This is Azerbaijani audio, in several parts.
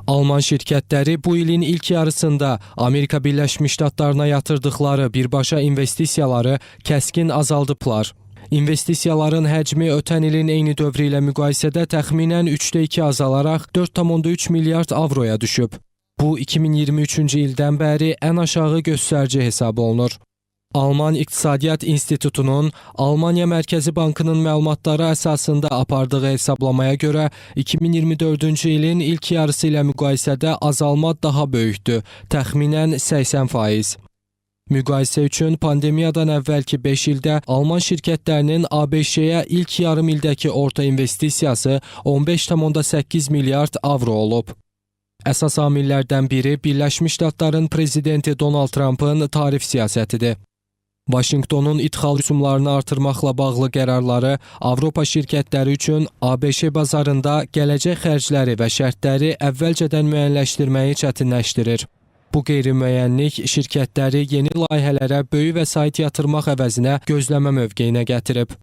Alman şirkətləri bu ilin ilk yarısında Amerika Birləşmiş Ştatlarına yatırdıqları birbaşa investisiyaları kəskin azaldıblar. İnvestisiyaların həcmi ötən ilin eyni dövrü ilə müqayisədə təxminən 3,2 azalaraq 4,3 milyard avroya düşüb. Bu, 2023-cü ildən bəri ən aşağı göstərci hesab olunur. Alman İqtisadiyyat İnstitutunun Almaniya Mərkəzi Bankının məlumatları əsasında apardığı hesablamaya görə 2024-cü ilin ilk yarısı ilə müqayisədə azalma daha böyükdür, təxminən 80%. Müqayisə üçün pandemiyadan əvvəlki 5 ildə Alman şirkətlərinin ABŞ-yə ilk yarım ildəki orta investisiyası 15,8 milyard avro olub. Əsas amillərdən biri Birləşmiş Ştatların prezidenti Donald Trump'ın tarif siyasətidir. Vaşinqtonun idxal rüsumlarını artırmaqla bağlı qərarları Avropa şirkətləri üçün ABŞ bazarında gələcək xərcləri və şərtləri əvvəlcədən müəyyənləşdirməyi çətinləşdirir. Bu qeyri-müəyyənlik şirkətləri yeni layihələrə böyük vəsait yatırmaq əvəzinə gözləmə mövqeyinə gətirib.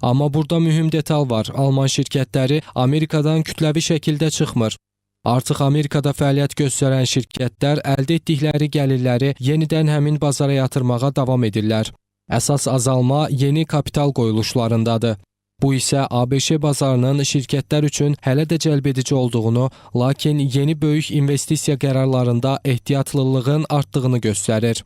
Amma burada mühüm detal var. Alman şirkətləri Amerikadan kütləvi şəkildə çıxmır. Artıq Amerikada fəaliyyət göstərən şirkətlər əldə etdikləri gəlirləri yenidən həmin bazara yatırmağa davam edirlər. Əsas azalma yeni kapital qoyuluşlarındadır. Bu isə ABŞ bazarının şirkətlər üçün hələ də cəlbedici olduğunu, lakin yeni böyük investisiya qərarlarında ehtiyatlılığın artdığını göstərir.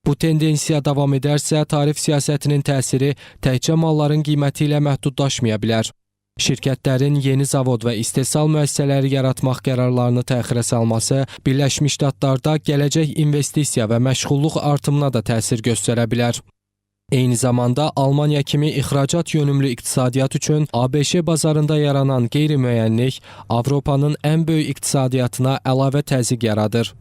Bu tendensiya davam edərsə, tarif siyasətinin təsiri təkcə malların qiyməti ilə məhdudlaşmaya bilər. Şirkətlərin yeni zavod və istehsal müəssisələri yaratmaq qərarlarını təxirə salması Birləşmiş Ştatlarda gələcək investisiya və məşğulluq artımına da təsir göstərə bilər. Eyni zamanda Almaniya kimi ixracat yönümlü iqtisadiyyat üçün ABŞ bazarında yaranan qeyri-müəyyənlik Avropanın ən böyük iqtisadiyyatına əlavə təzyiq yaradır.